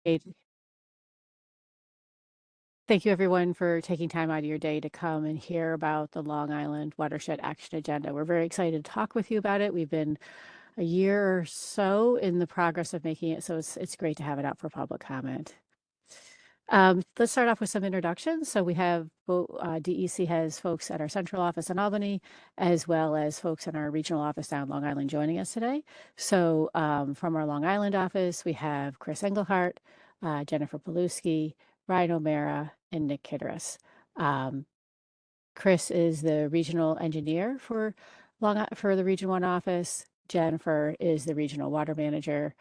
Thank you, everyone, for taking time out of your day to come and hear about the Long Island Watershed Action Agenda. We're very excited to talk with you about it. We've been a year or so in the progress of making it, so it's great to have it out for public comment. Let's start off with some introductions. So we have DEC has folks at our central office in Albany, as well as folks in our regional office down Long Island joining us today. So from our Long Island office, we have Chris Engelhardt, Jennifer Paluski, Ryan O'Mara, and Nick Kitteris. Chris is the regional engineer for the Region 1 office. Jennifer is the regional water manager.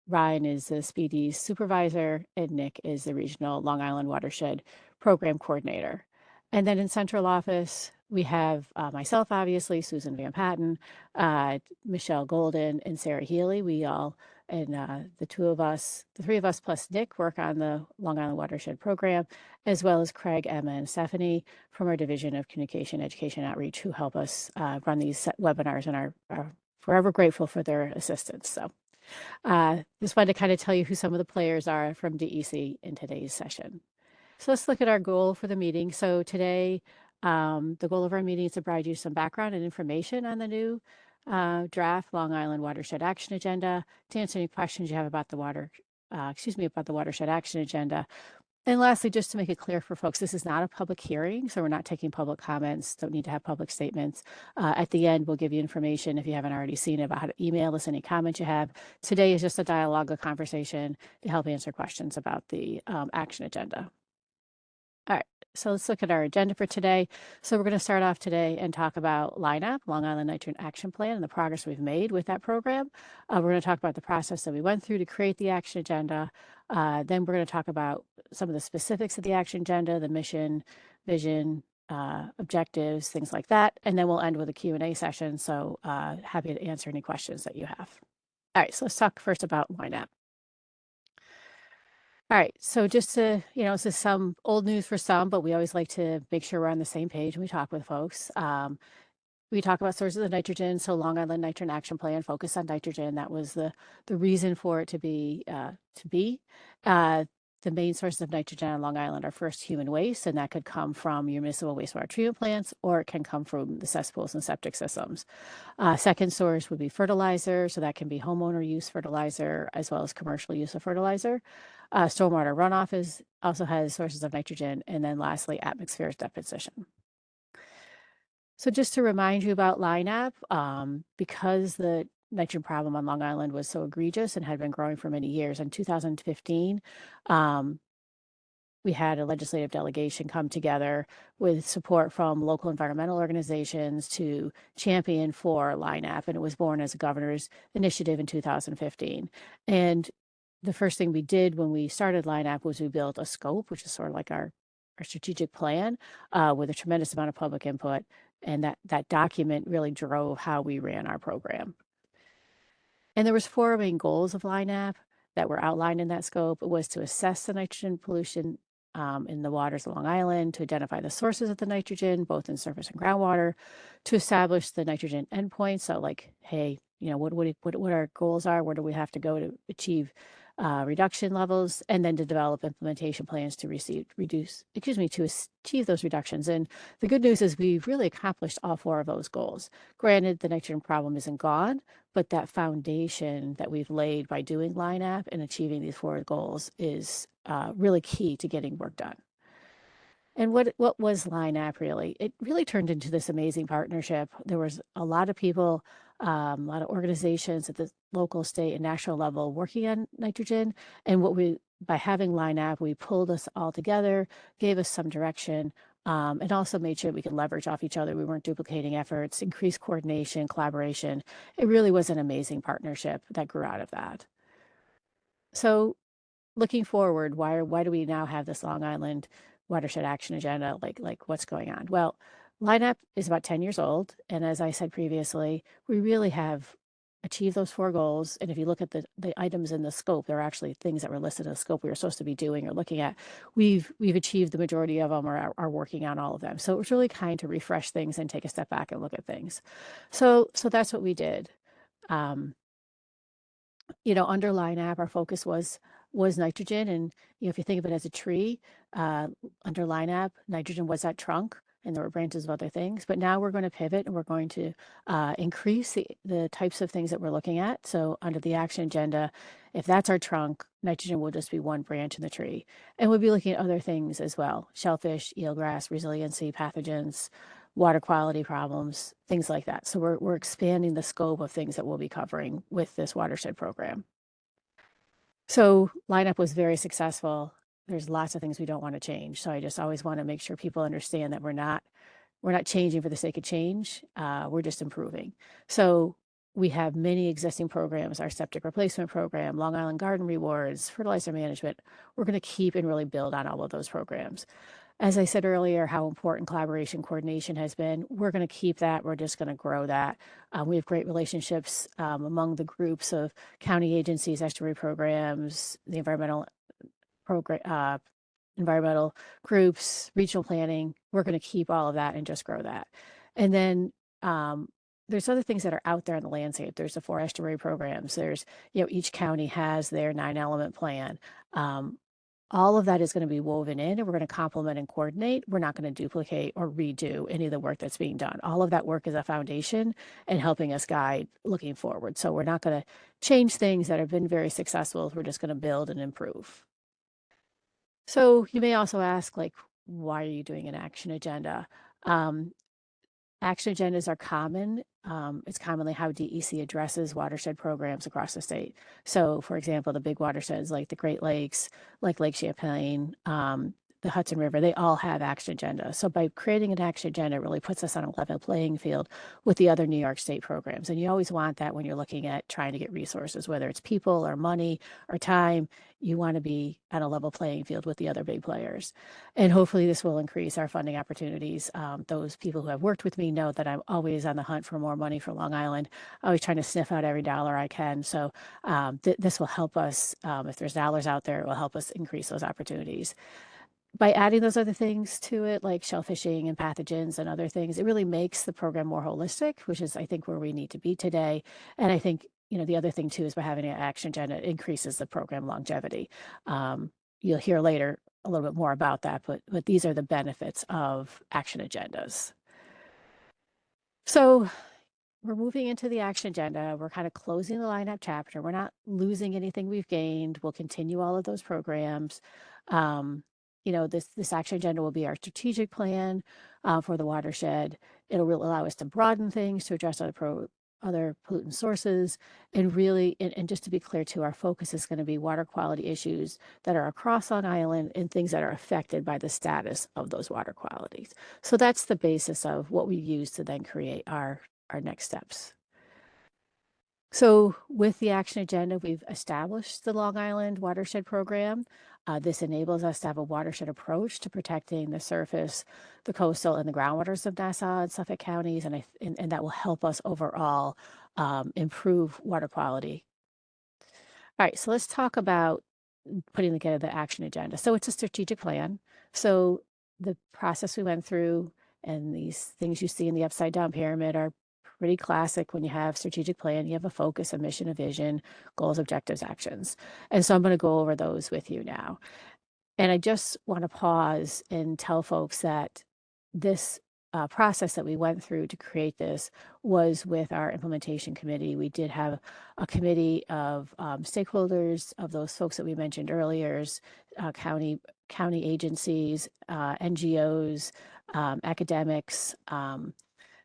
Ryan is the Speedies supervisor, and Nick is the regional Long Island Watershed program coordinator. And then in central office, we have myself, obviously, Susan Van Patten, Michelle Golden, and Sarah Healy. We all, and the three of us plus Nick work on the Long Island Watershed program, as well as Craig, Emma, and Stephanie from our Division of Communication, Education, Outreach, who help us run these webinars and are forever grateful for their assistance. So just wanted to kind of tell you who some of the players are from DEC in today's session. So let's look at our goal for the meeting. So today, the goal of our meeting is to provide you some background and information on the new draft Long Island Watershed Action Agenda, to answer any questions you have about the about the Watershed Action Agenda. And lastly, just to make it clear for folks, this is not a public hearing, so we're not taking public comments, don't need to have public statements. At the end, we'll give you information, if you haven't already seen it, about how to email us any comments you have. Today is just a dialogue, a conversation to help answer questions about the action agenda. All right, so let's look at our agenda for today. So we're going to start off today and talk about LINAP, Long Island Nitrogen Action Plan, and the progress we've made with that program. We're going to talk about the process that we went through to create the action agenda. Then we're going to talk about some of the specifics of the action agenda, the mission, vision, objectives, things like that. And then we'll end with a Q&A session. So happy to answer any questions that you have. All right, so let's talk first about LINAP. All right, so just to, this is some old news for some, but we always like to make sure we're on the same page when we talk with folks. We talk about sources of nitrogen, so Long Island Nitrogen Action Plan focused on nitrogen. That was the reason for it to be. The main sources of nitrogen on Long Island are first human waste, and that could come from your municipal wastewater treatment plants, or it can come from the cesspools and septic systems. Second source would be fertilizer, so that can be homeowner use fertilizer as well as commercial use of fertilizer. Stormwater runoff also has sources of nitrogen, and then lastly, atmospheric deposition. So just to remind you about LINAP, because the nitrogen problem on Long Island was so egregious and had been growing for many years, in 2015, we had a legislative delegation come together with support from local environmental organizations to champion for LINAP, and it was born as a governor's initiative in 2015. And the first thing we did when we started LINAP was we built a scope, which is sort of like our strategic plan, with a tremendous amount of public input. And that document really drove how we ran our program. And there was 4 main goals of LINAP that were outlined in that scope. It was to assess the nitrogen pollution in the waters of Long Island, to identify the sources of the nitrogen, both in surface and groundwater, to establish the nitrogen endpoints. So like, hey, what our goals are, where do we have to go to achieve reduction levels, and then to develop implementation plans to achieve those reductions. And the good news is we've really accomplished all 4 of those goals. Granted, the nitrogen problem isn't gone, but that foundation that we've laid by doing LINAP and achieving these 4 goals is really key to getting work done. And what was LINAP really? It really turned into this amazing partnership. There was a lot of people, a lot of organizations at the local, state, and national level working on nitrogen. And by having LINAP, we pulled us all together, gave us some direction, and also made sure we could leverage off each other. We weren't duplicating efforts, increased coordination, collaboration. It really was an amazing partnership that grew out of that. So looking forward, why do we now have this Long Island Watershed Action Agenda? Like what's going on? Well, LINAP is about 10 years old. And as I said previously, we really have achieved those 4 goals. And if you look at the items in the scope, there are actually things that were listed in the scope we were supposed to be doing or looking at. We've achieved the majority of them, or are working on all of them. So it was really kind to refresh things and take a step back and look at things. So that's what we did. Under LINAP, our focus was was nitrogen. And if you think of it as a tree, under LINAP, nitrogen was that trunk, and there were branches of other things. But now we're going to pivot, and we're going to increase the types of things that we're looking at. So under the action agenda, if that's our trunk, nitrogen will just be one branch in the tree. And we'll be looking at other things as well: shellfish, eelgrass, resiliency, pathogens, water quality problems, things like that. So we're expanding the scope of things that we'll be covering with this watershed program. So lineup was very successful. There's lots of things we don't want to change. So I just always want to make sure people understand that we're not changing for the sake of change. We're just improving. So we have many existing programs: our septic replacement program, Long Island Garden Rewards, fertilizer management. We're going to keep and really build on all of those programs. As I said earlier, how important collaboration coordination has been. We're going to keep that. We're just going to grow that. We have great relationships among the groups of county agencies, estuary programs, the environmental groups, regional planning. We're going to keep all of that and just grow that. And then there's other things that are out there in the landscape. There's the 4 estuary programs. There's, each county has their 9-element plan. All of that is going to be woven in, and we're going to complement and coordinate. We're not going to duplicate or redo any of the work that's being done. All of that work is a foundation and helping us guide looking forward. So we're not going to change things that have been very successful. We're just going to build and improve. So you may also ask, like, why are you doing an action agenda? Action agendas are common. It's commonly how DEC addresses watershed programs across the state. So, for example, the big watersheds like the Great Lakes, like Lake Champlain, the Hudson River, they all have action agendas. So by creating an action agenda, it really puts us on a level playing field with the other New York State programs. And you always want that when you're looking at trying to get resources, whether it's people or money or time. You want to be on a level playing field with the other big players. And hopefully this will increase our funding opportunities. Those people who have worked with me know that I'm always on the hunt for more money for Long Island, always trying to sniff out every dollar I can. So this will help us. If there's dollars out there, it will help us increase those opportunities. By adding those other things to it, like shellfishing and pathogens and other things, it really makes the program more holistic, which is, I think, where we need to be today. And I think, the other thing too is by having an action agenda, it increases the program longevity. You'll hear later a little bit more about that, but these are the benefits of action agendas. So we're moving into the action agenda. We're kind of closing the lineup chapter. We're not losing anything we've gained. We'll continue all of those programs. This action agenda will be our strategic plan for the watershed. It'll really allow us to broaden things to address other pollutant sources, and really, and just to be clear too, our focus is going to be water quality issues that are across Long Island and things that are affected by the status of those water qualities. So that's the basis of what we use to then create our next steps. So with the action agenda, we've established the Long Island Watershed Program. This enables us to have a watershed approach to protecting the surface, the coastal, and the groundwaters of Nassau and Suffolk counties, and that will help us overall improve water quality. All right, so let's talk about putting together the action agenda. So it's a strategic plan. So the process we went through and these things you see in the upside down pyramid are pretty classic. When you have strategic plan, you have a focus, a mission, a vision, goals, objectives, actions. And so I'm going to go over those with you now. And I just want to pause and tell folks that this process that we went through to create this was with our implementation committee. We did have a committee of stakeholders, of those folks that we mentioned earlier, county agencies, NGOs, academics,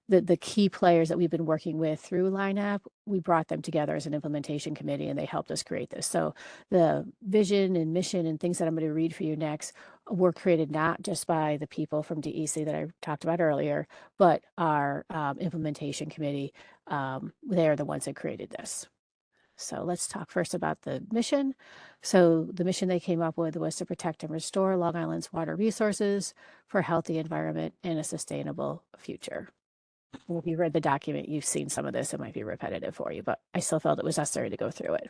the key players that we've been working with through LINAP. We brought them together as an implementation committee, and they helped us create this. So the vision and mission and things that I'm going to read for you next were created not just by the people from DEC that I talked about earlier, but our implementation committee. They're the ones that created this. So let's talk first about the mission. So the mission they came up with was to protect and restore Long Island's water resources for a healthy environment and a sustainable future. Well, if you read the document, you've seen some of this. It might be repetitive for you, but I still felt it was necessary to go through it.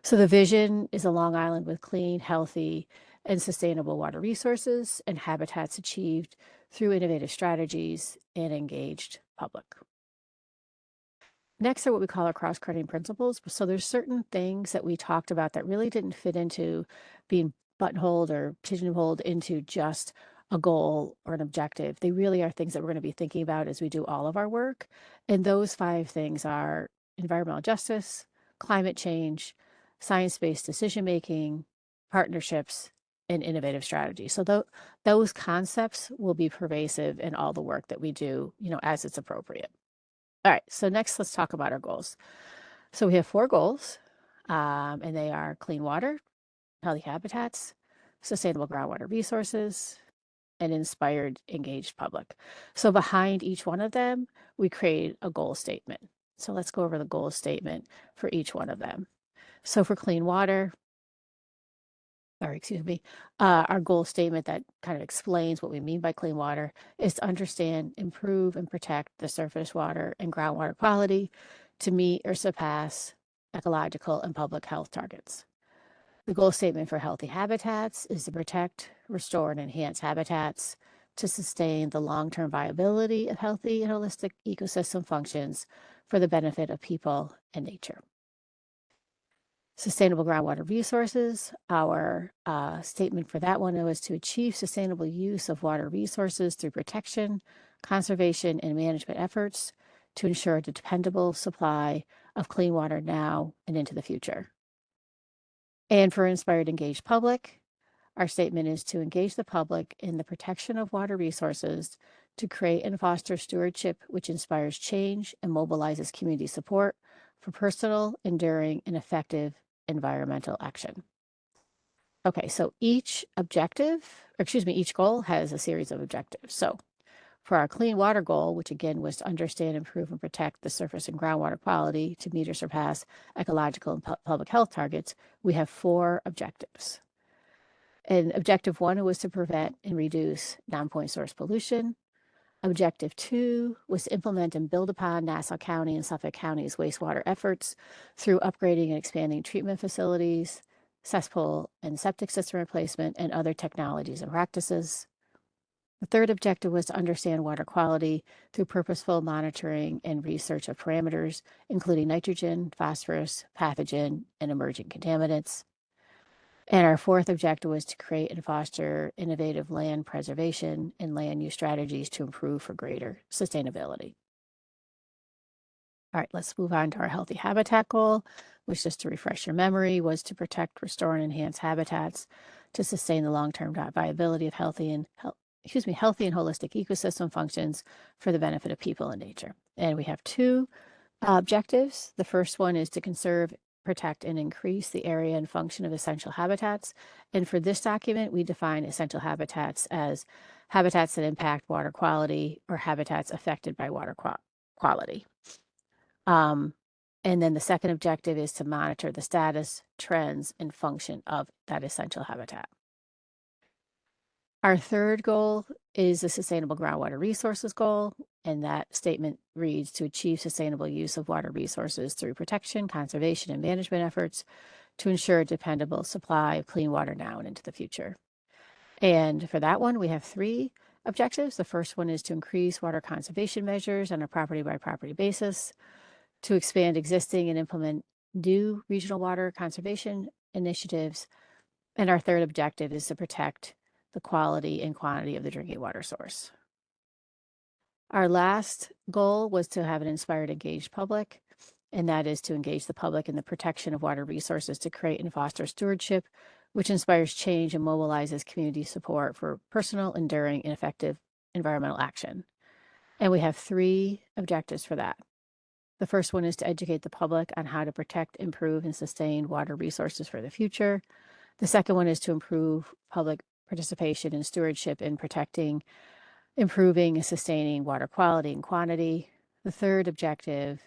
So the vision is a Long Island with clean, healthy, and sustainable water resources and habitats achieved through innovative strategies and engaged public. Next are what we call our cross-cutting principles. So there's certain things that we talked about that really didn't fit into being buttonholed or pigeonholed into just a goal or an objective. They really are things that we're going to be thinking about as we do all of our work. And those 5 things are environmental justice, climate change, science-based decision-making, partnerships, and innovative strategy. So those concepts will be pervasive in all the work that we do, as it's appropriate. All right, so next let's talk about our goals. So we have 4 goals, and they are clean water, healthy habitats, sustainable groundwater resources, and inspired, engaged public. So behind each one of them, we create a goal statement. So let's go over the goal statement for each one of them. So for clean water, our goal statement that kind of explains what we mean by clean water is to understand, improve, and protect the surface water and groundwater quality to meet or surpass ecological and public health targets. The goal statement for healthy habitats is to protect, restore, and enhance habitats to sustain the long-term viability of healthy and holistic ecosystem functions for the benefit of people and nature. Sustainable groundwater resources. Our statement for that one was to achieve sustainable use of water resources through protection, conservation, and management efforts to ensure a dependable supply of clean water now and into the future. And for inspired, engaged public, our statement is to engage the public in the protection of water resources to create and foster stewardship, which inspires change and mobilizes community support for personal, enduring, and effective environmental action. Okay, so each goal has a series of objectives. So for our clean water goal, which again was to understand, improve, and protect the surface and groundwater quality to meet or surpass ecological and public health targets, we have 4 objectives. And objective 1 was to prevent and reduce non-point source pollution. Objective 2 was to implement and build upon Nassau County and Suffolk County's wastewater efforts through upgrading and expanding treatment facilities, cesspool and septic system replacement, and other technologies and practices. The third objective was to understand water quality through purposeful monitoring and research of parameters, including nitrogen, phosphorus, pathogen, and emerging contaminants. And our 4th objective was to create and foster innovative land preservation and land use strategies to improve for greater sustainability. All right, let's move on to our healthy habitat goal, which, just to refresh your memory, was to protect, restore, and enhance habitats to sustain the long-term viability of healthy and holistic ecosystem functions for the benefit of people and nature. And we have 2 objectives. The first one is to conserve, protect, and increase the area and function of essential habitats. And for this document, we define essential habitats as habitats that impact water quality or habitats affected by water quality. And then the second objective is to monitor the status, trends, and function of that essential habitat. Our third goal is the sustainable groundwater resources goal, and that statement reads to achieve sustainable use of water resources through protection, conservation, and management efforts to ensure a dependable supply of clean water now and into the future. And for that one, we have 3 objectives. The first one is to increase water conservation measures on a property-by-property basis, to expand existing and implement new regional water conservation initiatives. And our third objective is to protect the quality and quantity of the drinking water source. Our last goal was to have an inspired, engaged public, and that is to engage the public in the protection of water resources to create and foster stewardship, which inspires change and mobilizes community support for personal, enduring, and effective environmental action. And we have 3 objectives for that. The first one is to educate the public on how to protect, improve, and sustain water resources for the future. The second one is to improve public participation and stewardship in protecting, improving, and sustaining water quality and quantity. The third objective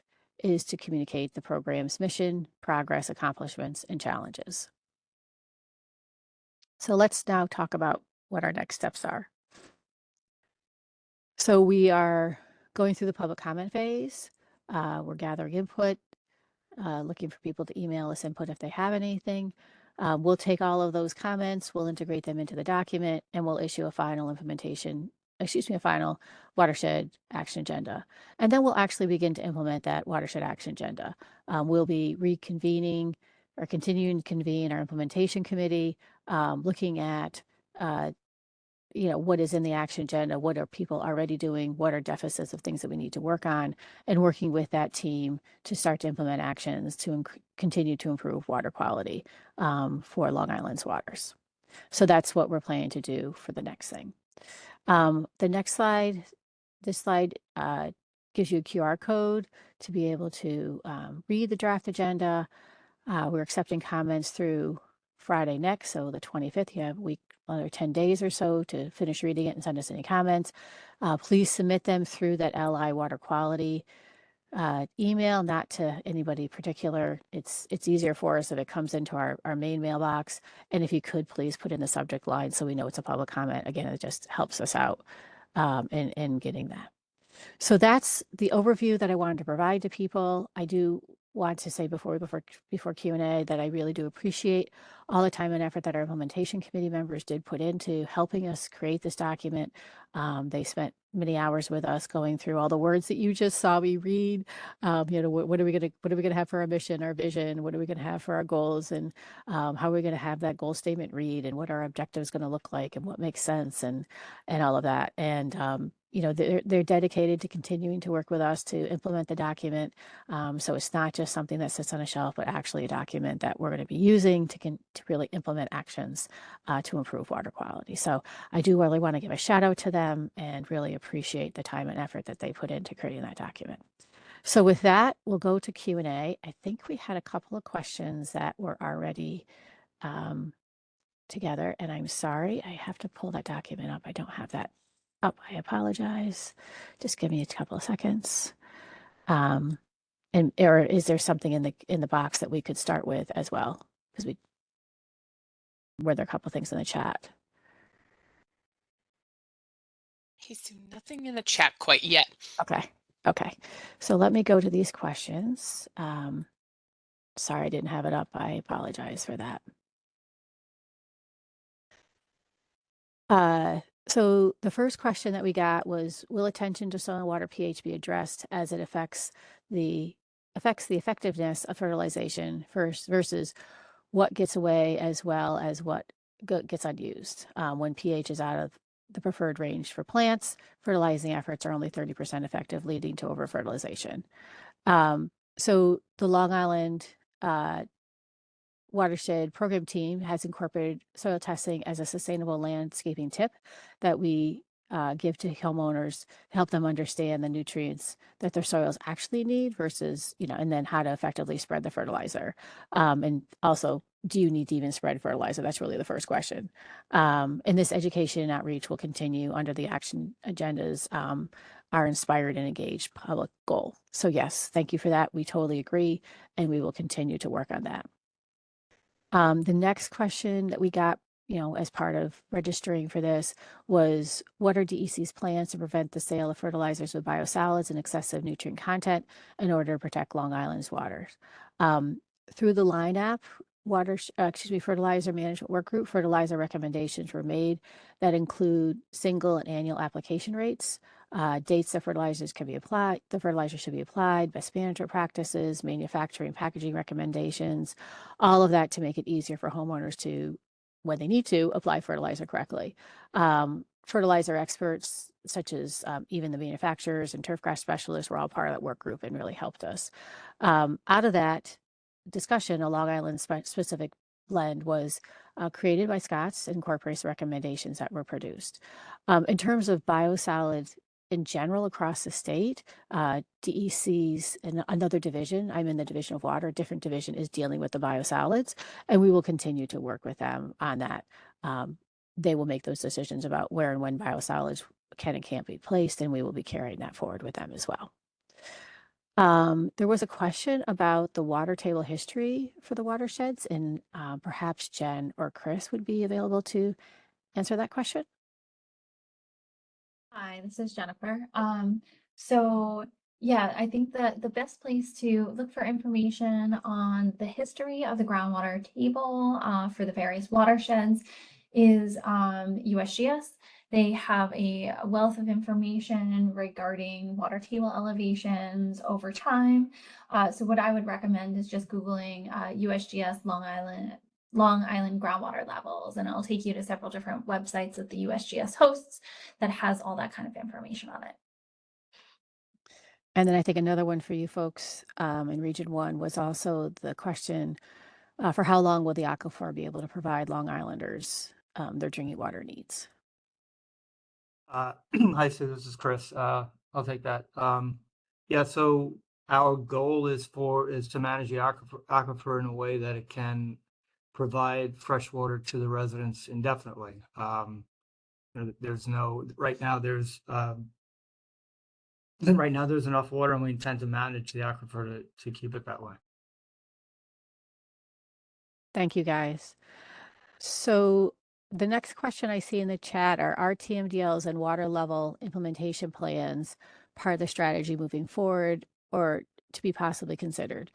is to communicate the program's mission, progress, accomplishments, and challenges. So let's now talk about what our next steps are. So we are going through the public comment phase. We're gathering input, looking for people to email us input if they have anything. We'll take all of those comments, we'll integrate them into the document, and we'll issue a final implementation a final watershed action agenda. And then we'll actually begin to implement that watershed action agenda. We'll be reconvening or continuing to convene our implementation committee, looking at what is in the action agenda, what are people already doing, what are deficits of things that we need to work on, and working with that team to start to implement actions to continue to improve water quality for Long Island's waters. So that's what we're planning to do for the next thing. The next slide, this slide gives you a QR code to be able to read the draft agenda. We're accepting comments through Friday next, so the 25th. You have a week, another 10 days or so to finish reading it and send us any comments. Please submit them through that LI Water Quality email, not to anybody particular. It's easier for us if it comes into our main mailbox. And if you could, please put in the subject line so we know it's a public comment. Again, it just helps us out in getting that. So that's the overview that I wanted to provide to people. I do want to say before Q&A that I really do appreciate all the time and effort that our implementation committee members did put into helping us create this document. They spent many hours with us going through all the words that you just saw me read. What are we gonna have for our mission, our vision? What are we gonna have for our goals, and how are we gonna have that goal statement read, and what our objectives going to look like, and what makes sense, and all of that. And they're dedicated to continuing to work with us to implement the document. So it's not just something that sits on a shelf, but actually a document that we're going to be using to really implement actions to improve water quality. So I do really want to give a shout out to them and really appreciate the time and effort that they put into creating that document. So with that, we'll go to Q&A. I think we had a couple of questions that were already together, and I'm sorry, I have to pull that document up. I don't have that up. I apologize. Just give me a couple of seconds. Or is there something in the box that we could start with as well? Because were there a couple of things in the chat? He's nothing in the chat quite yet. Okay. So let me go to these questions. Sorry, I didn't have it up. I apologize for that. So the first question that we got was, will attention to soil and water pH be addressed as it affects the effectiveness of fertilization versus what gets away as well as what gets unused? When pH is out of the preferred range for plants, fertilizing efforts are only 30% effective, leading to over-fertilization. So the Long Island Watershed program team has incorporated soil testing as a sustainable landscaping tip that we give to homeowners to help them understand the nutrients that their soils actually need versus, and then how to effectively spread the fertilizer. And also, do you need to even spread fertilizer? That's really the first question. And this education and outreach will continue under the action agendas, our inspired and engaged public goal. So yes, thank you for that. We totally agree, and we will continue to work on that. The next question that we got, as part of registering for this was, what are DEC's plans to prevent the sale of fertilizers with biosolids and excessive nutrient content in order to protect Long Island's waters? Through the Line app, fertilizer management work group, fertilizer recommendations were made that include single and annual application rates, dates that fertilizers can be applied, the fertilizer should be applied, best management practices, manufacturing, packaging recommendations, all of that to make it easier for homeowners to, when they need to, apply fertilizer correctly. Fertilizer experts, such as even the manufacturers and turf grass specialists, were all part of that work group and really helped us. Out of that discussion, a Long Island specific blend was created by Scott's and incorporates recommendations that were produced. In terms of biosolids in general across the state, DEC's and another division, I'm in the division of water, a different division is dealing with the biosolids, and we will continue to work with them on that. They will make those decisions about where and when biosolids can and can't be placed, and we will be carrying that forward with them as well. There was a question about the water table history for the watersheds, and perhaps Jen or Chris would be available to answer that question. Hi, this is Jennifer. So yeah, I think that the best place to look for information on the history of the groundwater table for the various watersheds is USGS. They have a wealth of information regarding water table elevations over time. So what I would recommend is just Googling USGS Long Island groundwater levels, and it'll take you to several different websites that the USGS hosts that has all that kind of information on it. And then I think another one for you folks in Region 1 was also the question for how long will the aquifer be able to provide Long Islanders their drinking water needs? Hi, Sue, this is Chris. I'll take that. Yeah, so our goal is to manage the aquifer in a way that it can provide fresh water to the residents indefinitely. There's no right now. There's enough water, and we intend to manage the aquifer to keep it that way. Thank you, guys. So the next question I see in the chat are TMDLs and water level implementation plans part of the strategy moving forward or to be possibly considered?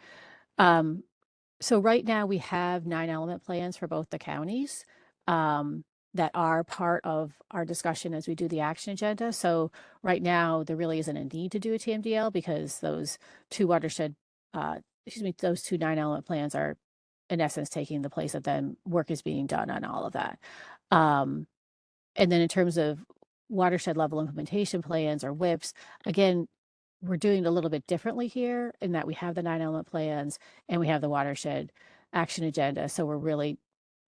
So right now we have 9-element plans for both the counties that are part of our discussion as we do the action agenda. So right now there really isn't a need to do a TMDL because those two watershed, those two 9-element plans are in essence taking the place of then work is being done on all of that. And then in terms of watershed level implementation plans or WIPs, again, we're doing it a little bit differently here in that we have the 9-element plans and we have the watershed action agenda. So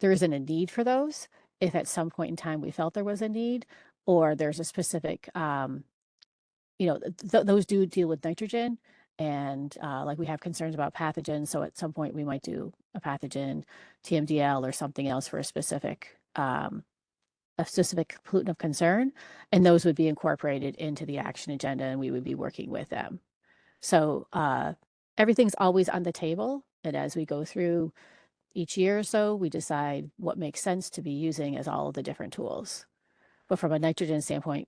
there isn't a need for those. If at some point in time we felt there was a need, or there's a specific, those do deal with nitrogen, and like we have concerns about pathogens. So at some point we might do a pathogen TMDL or something else for a specific pollutant of concern, and those would be incorporated into the action agenda, and we would be working with them. So everything's always on the table, and as we go through each year or so, we decide what makes sense to be using as all of the different tools. But from a nitrogen standpoint,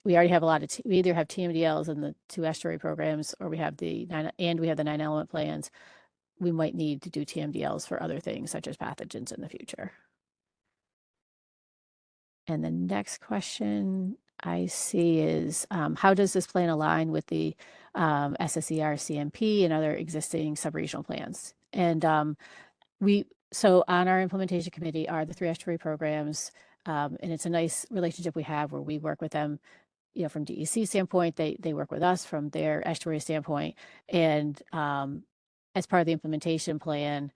we already have a lot of, we either have TMDLs in the 2 estuary programs, or we have the 9-element plans. We might need to do TMDLs for other things such as pathogens in the future. And the next question I see is, how does this plan align with the SSER CMP and other existing subregional plans? And so on our implementation committee are the 3 estuary programs, and it's a nice relationship we have where we work with them, from DEC standpoint, they work with us from their estuary standpoint. And as part of the implementation plan,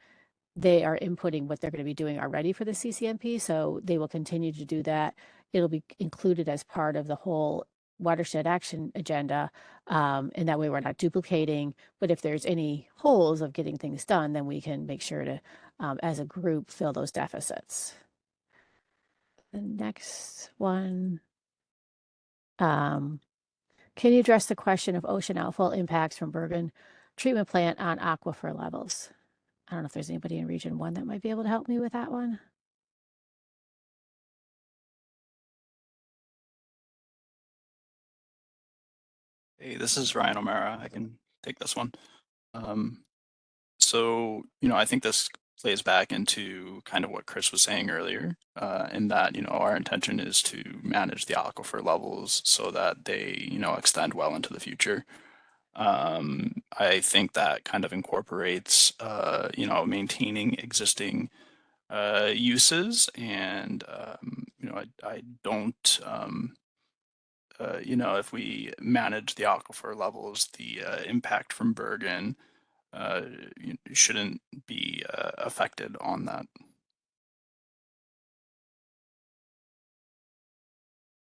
they are inputting what they're going to be doing already for the CCMP. So they will continue to do that. It'll be included as part of the whole watershed action agenda. And that way we're not duplicating, but if there's any holes of getting things done, then we can make sure to, as a group, fill those deficits. The next one, can you address the question of ocean outfall impacts from Bergen treatment plant on aquifer levels? I don't know if there's anybody in Region 1 that might be able to help me with that one. Hey, this is Ryan O'Mara. I can take this one. So, I think this plays back into kind of what Chris was saying earlier, in that, our intention is to manage the aquifer levels so that they, extend well into the future. I think that kind of incorporates, maintaining existing uses, and I don't, if we manage the aquifer levels, the impact from Bergen shouldn't be affected on that.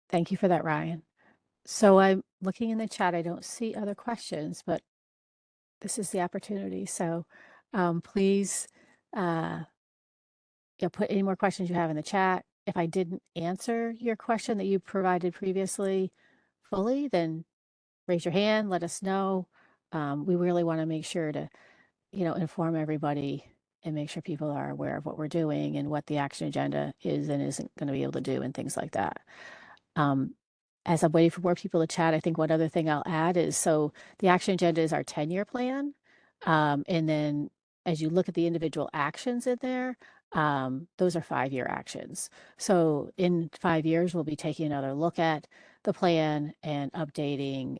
Thank you for that, Ryan. So I'm looking in the chat. I don't see other questions, but this is the opportunity. So please put any more questions you have in the chat. If I didn't answer your question that you provided previously fully, then raise your hand, let us know. We really want to make sure to, inform everybody and make sure people are aware of what we're doing and what the action agenda is and isn't going to be able to do and things like that. As I'm waiting for more people to chat, I think one other thing I'll add is, so the action agenda is our 10-year plan. And then as you look at the individual actions in there, Those are 5-year actions. So in 5 years, we'll be taking another look at the plan and updating,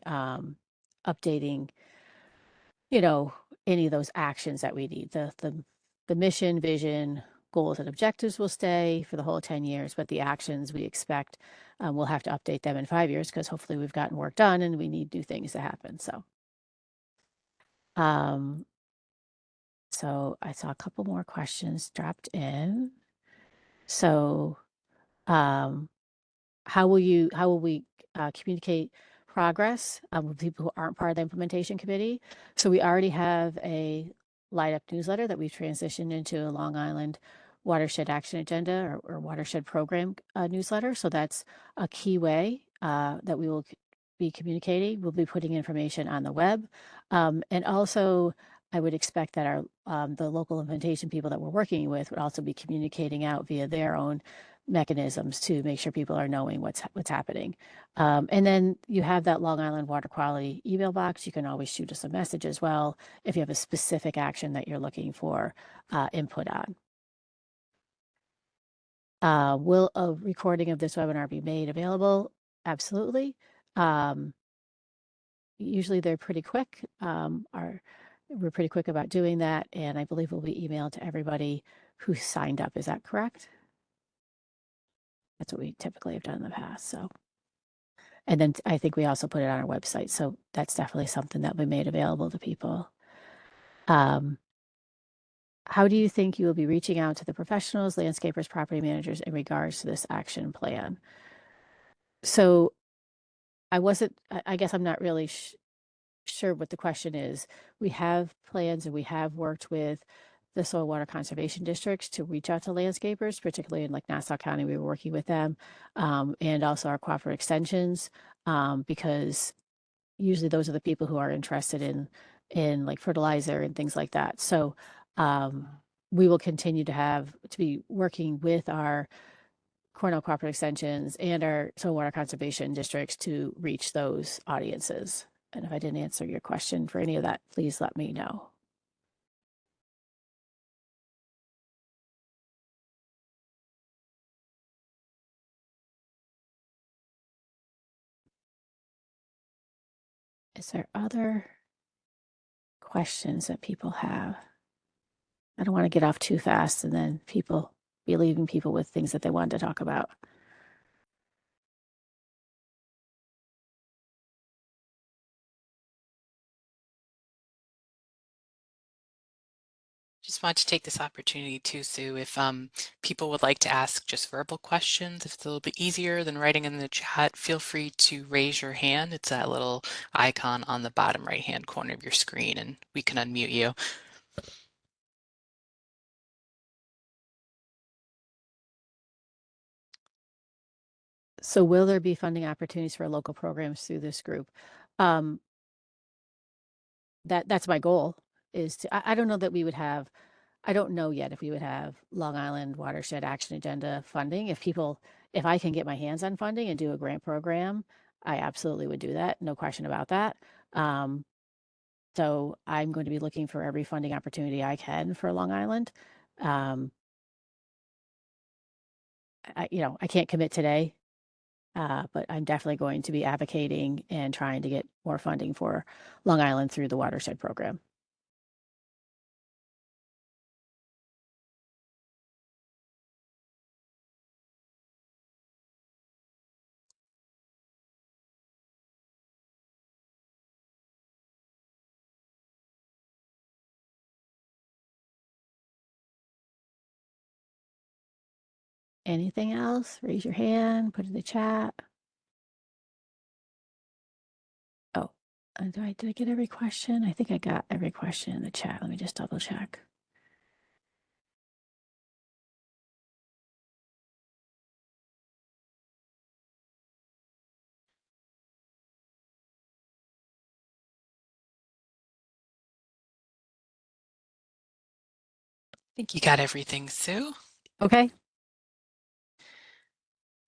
you know, any of those actions that we need. The mission, vision, goals, and objectives will stay for the whole 10 years, but the actions we expect, we'll have to update them in 5 years because hopefully we've gotten work done and we need new things to happen. So I saw a couple more questions dropped in. So, how will we communicate progress with people who aren't part of the implementation committee? So we already have a light up newsletter that we've transitioned into a Long Island Watershed Action Agenda or Watershed Program newsletter. So that's a key way that we will be communicating. We'll be putting information on the web, and also I would expect that our the local implementation people that we're working with would also be communicating out via their own mechanisms to make sure people are knowing what's happening. And then you have that Long Island Water Quality email box. You can always shoot us a message as well if you have a specific action that you're looking for input on. Will a recording of this webinar be made available? Absolutely. Usually they're pretty quick. We're pretty quick about doing that, and I believe will be emailed to everybody who signed up. Is that correct? That's what we typically have done in the past. So, and then I think we also put it on our website. So that's definitely something that we made available to people. How do you think you will be reaching out to the professionals, landscapers, property managers in regards to this action plan? So I guess I'm not really sure what the question is. We have plans and we have worked with the soil water conservation districts to reach out to landscapers, particularly in like Nassau County. We were working with them, and also our cooperative extensions, because usually those are the people who are interested in like fertilizer and things like that. So we will continue to be working with our Cornell cooperative extensions and our soil water conservation districts to reach those audiences. And if I didn't answer your question for any of that, please let me know. Is there other questions that people have? I don't want to get off too fast and then people be leaving people with things that they wanted to talk about. Just want to take this opportunity too, Sue, if people would like to ask just verbal questions, if it's a little bit easier than writing in the chat, feel free to raise your hand. It's that little icon on the bottom right-hand corner of your screen, and we can unmute you. So will there be funding opportunities for local programs through this group? That's my goal is I don't know that we would have, I don't know yet if we would have Long Island Watershed Action Agenda funding. If I can get my hands on funding and do a grant program, I absolutely would do that. No question about that. So I'm going to be looking for every funding opportunity I can for Long Island. I can't commit today, but I'm definitely going to be advocating and trying to get more funding for Long Island through the Watershed program. Anything else? Raise your hand, put it in the chat. Oh, did I get every question? I think I got every question in the chat. Let me just double check. I think you got everything, Sue. Okay.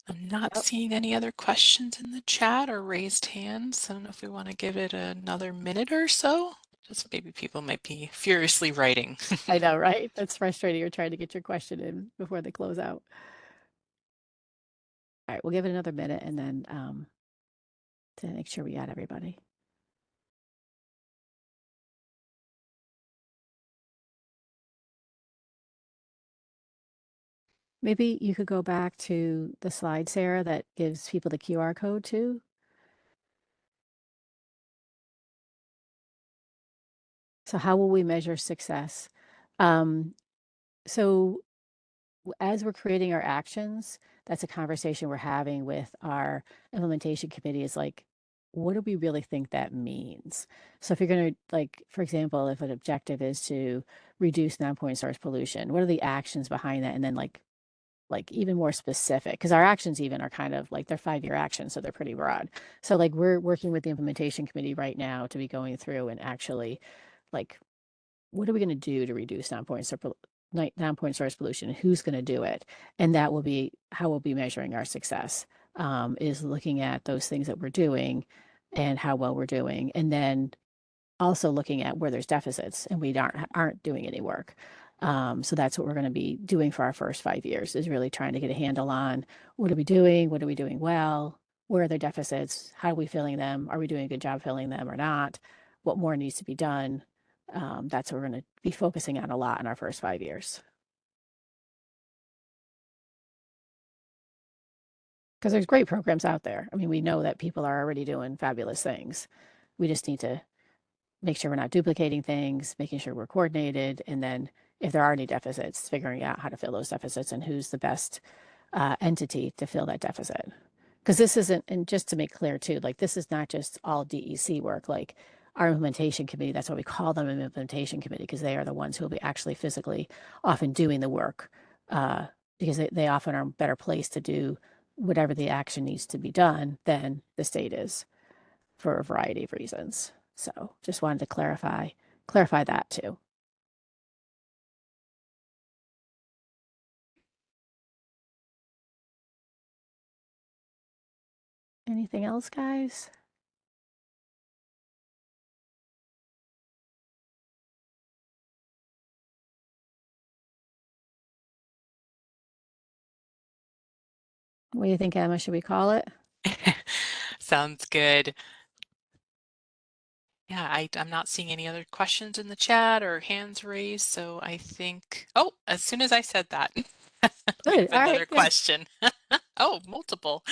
I'm not seeing any other questions in the chat or raised hands. I don't know if we want to give it another minute or so. Just maybe people might be furiously writing. I know, right? That's frustrating. You're trying to get your question in before they close out. All right, we'll give it another minute and then to make sure we got everybody. Maybe you could go back to the slide, Sarah, that gives people the QR code too. So how will we measure success? So as we're creating our actions, that's a conversation we're having with our implementation committee is like, what do we really think that means? So if you're going to, like, for example, if an objective is to reduce non-point source pollution, what are the actions behind that? And then like even more specific, because our actions even are kind of like they're 5-year actions, so they're pretty broad. So like we're working with the implementation committee right now to be going through and actually like, what are we going to do to reduce non-point source pollution? Who's going to do it? And that will be how we'll be measuring our success, is looking at those things that we're doing and how well we're doing. And then also looking at where there's deficits and we aren't doing any work. So that's what we're going to be doing for our first 5 years, is really trying to get a handle on what are we doing? What are we doing well? Where are the deficits? How are we filling them? Are we doing a good job filling them or not? What more needs to be done? That's what we're going to be focusing on a lot in our first 5 years. Because there's great programs out there. I mean, we know that people are already doing fabulous things. We just need to make sure we're not duplicating things, making sure we're coordinated, and then if there are any deficits, figuring out how to fill those deficits and who's the best entity to fill that deficit. Because this isn't, and just to make clear too, like this is not just all DEC work. Like our implementation committee, that's why we call them an implementation committee, because they are the ones who will be actually physically often doing the work, because they often are better placed to do whatever the action needs to be done than the state is, for a variety of reasons. So just wanted to clarify that too. Anything else, guys? What do you think, Emma? Should we call it? Sounds good. Yeah, I'm not seeing any other questions in the chat or hands raised, so I think, oh, as soon as I said that, we Good. have All another right, good. question. Oh, multiple.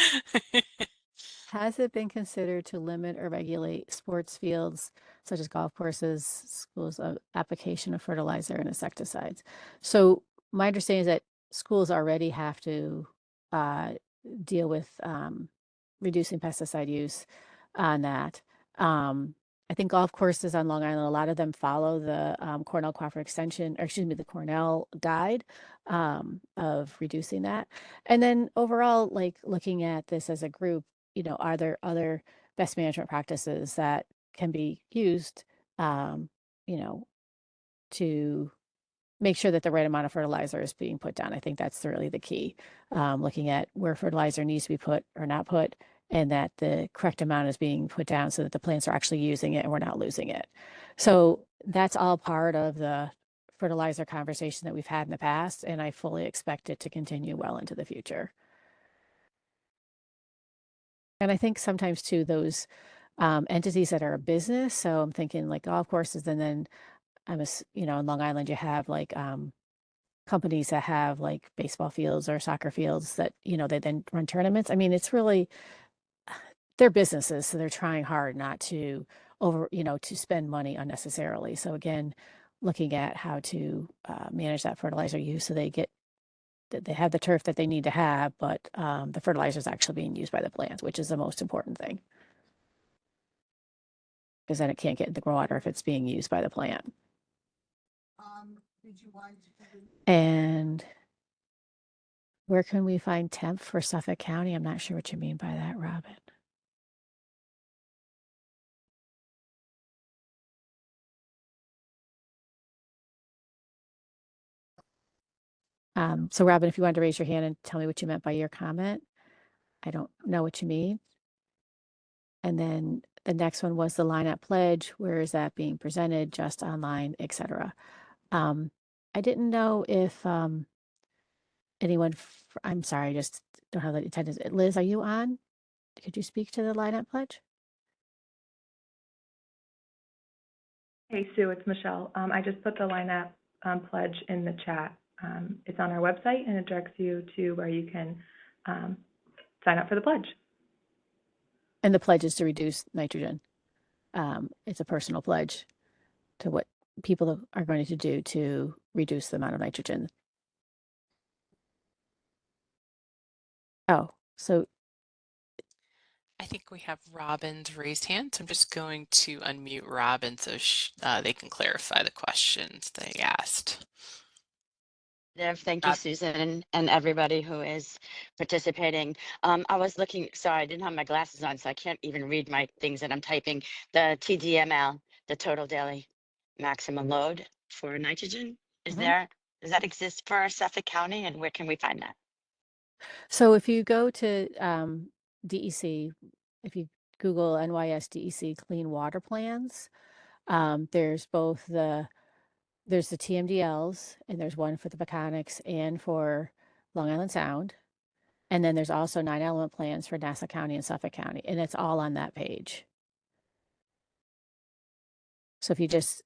Has it been considered to limit or regulate sports fields such as golf courses, schools of application of fertilizer and insecticides? So my understanding is that schools already have to uh, deal with reducing pesticide use on that. I think golf courses on Long Island, a lot of them follow the Cornell Cooperative Extension, or excuse me, the Cornell guide of reducing that. And then overall, like looking at this as a group, are there other best management practices that can be used, you know, to make sure that the right amount of fertilizer is being put down? I think that's really the key. Looking at where fertilizer needs to be put or not put, and that the correct amount is being put down so that the plants are actually using it and we're not losing it. So that's all part of the fertilizer conversation that we've had in the past, and I fully expect it to continue well into the future. And I think sometimes too, those entities that are a business, so I'm thinking like golf courses, and then in Long Island, you have like companies that have like baseball fields or soccer fields that, they then run tournaments. I mean, it's really, they're businesses, so they're trying hard not to to spend money unnecessarily. So again, looking at how to manage that fertilizer use so they have the turf that they need to have, but the fertilizer is actually being used by the plants, which is the most important thing. Because then it can't get in the water if it's being used by the plant. And where can we find temp for Suffolk County? I'm not sure what you mean by that, Robin. So Robin, if you wanted to raise your hand and tell me what you meant by your comment, I don't know what you mean. And then The next one was the lineup pledge. Where is that being presented? Just online, etc. I didn't know if anyone, I'm sorry, I just don't have the attendance. Liz, are you on? Could you speak to the lineup pledge? Hey, Sue, it's Michelle. I just put the lineup pledge in the chat. It's on our website, and it directs you to where you can sign up for the pledge. And the pledge is to reduce nitrogen. It's a personal pledge to what people are going to do to reduce the amount of nitrogen. Oh, so I think we have Robin's raised hand, so I'm just going to unmute Robin so they can clarify the questions they asked. Thank you, Susan, and everybody who is participating. I was looking, sorry, I didn't have my glasses on, so I can't even read my things that I'm typing. The TDML, the total daily maximum load for nitrogen, does that exist for Suffolk County, and where can we find that? So if you go to DEC, if you Google NYS DEC Clean Water Plans, there's both there's the TMDLs, and there's one for the Peconics and for Long Island Sound. And then there's also 9-element plans for Nassau County and Suffolk County, and it's all on that page. So if you just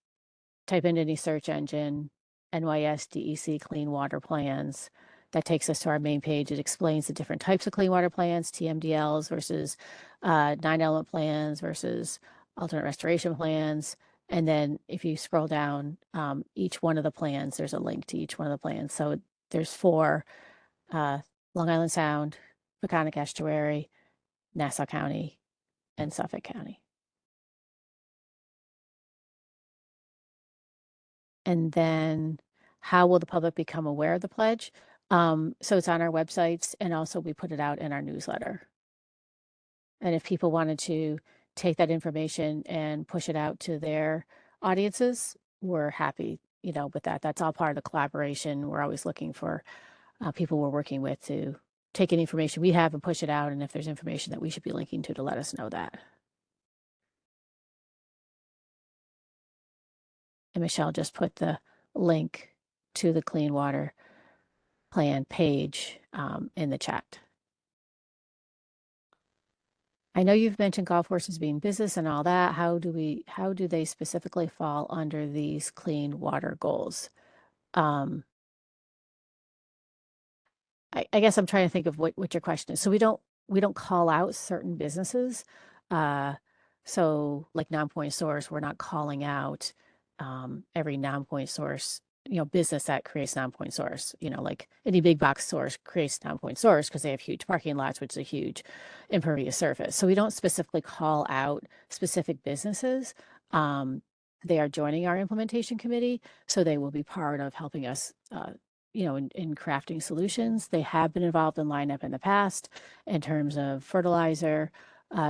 type in any search engine, NYS DEC Clean Water Plans, that takes us to our main page. It explains the different types of clean water plans, TMDLs versus 9-element plans versus alternate restoration plans. And then if you scroll down each one of the plans, there's a link to each one of the plans. So there's 4, Long Island Sound, Peconic Estuary, Nassau County, and Suffolk County. And then how will the public become aware of the pledge? So it's on our websites, and also we put it out in our newsletter. And if people wanted to take that information and push it out to their audiences, we're happy, with that. That's all part of the collaboration. We're always looking for people we're working with to take any information we have and push it out. And if there's information that we should be linking to let us know that. And Michelle just put the link to the Clean Water Plan page in the chat. I know you've mentioned golf courses being business and all that. How do they specifically fall under these clean water goals? I guess I'm trying to think of what your question is. So we don't call out certain businesses. So like non-point source, we're not calling out every non-point source, business that creates non-point source. Like any big box source creates non-point source because they have huge parking lots, which is a huge impervious surface. So we don't specifically call out specific businesses. They are joining our implementation committee, so they will be part of helping us in crafting solutions. They have been involved in lineup in the past in terms of fertilizer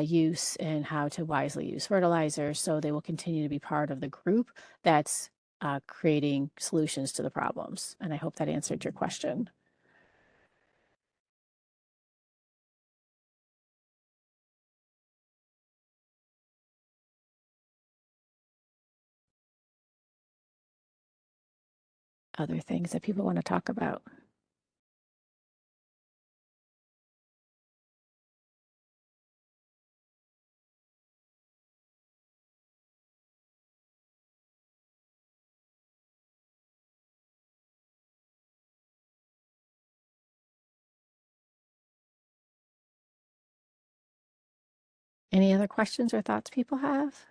use and how to wisely use fertilizer. So they will continue to be part of the group that's creating solutions to the problems. And I hope that answered your question. Other things that people want to talk about. Any other questions or thoughts people have?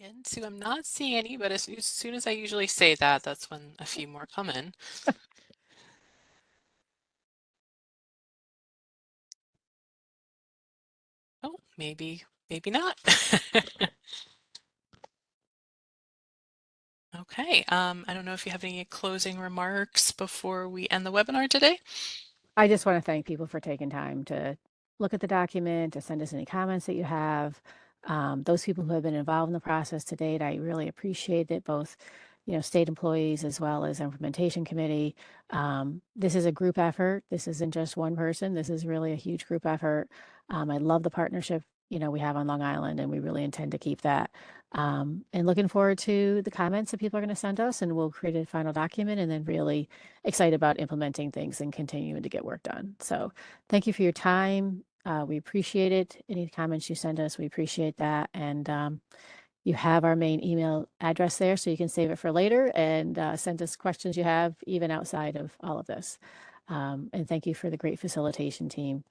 Again, Sue, I'm not seeing any, but as soon as I usually say that, that's when a few more come in. Oh, maybe not. Okay, I don't know if you have any closing remarks before we end the webinar today. I just want to thank people for taking time to look at the document, to send us any comments that you have. those people who have been involved in the process to date. I really appreciate it, both state employees as well as implementation committee. This is a group effort. This isn't just one person. This is really a huge group effort. I love the partnership we have on Long Island, and we really intend to keep that. And looking forward to the comments that people are going to send us, and we'll create a final document, and then really excited about implementing things and continuing to get work done. So thank you for your time. We appreciate it. Any comments you send us, we appreciate that. And you have our main email address there, so you can save it for later and send us questions you have even outside of all of this. And thank you for the great facilitation team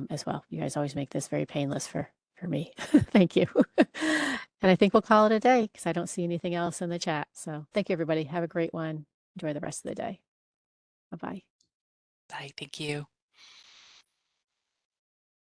as well. You guys always make this very painless for me. Thank you. And I think we'll call it a day because I don't see anything else in the chat. So thank you, everybody. Have a great one. Enjoy the rest of the day. Bye-bye. Bye. Thank you.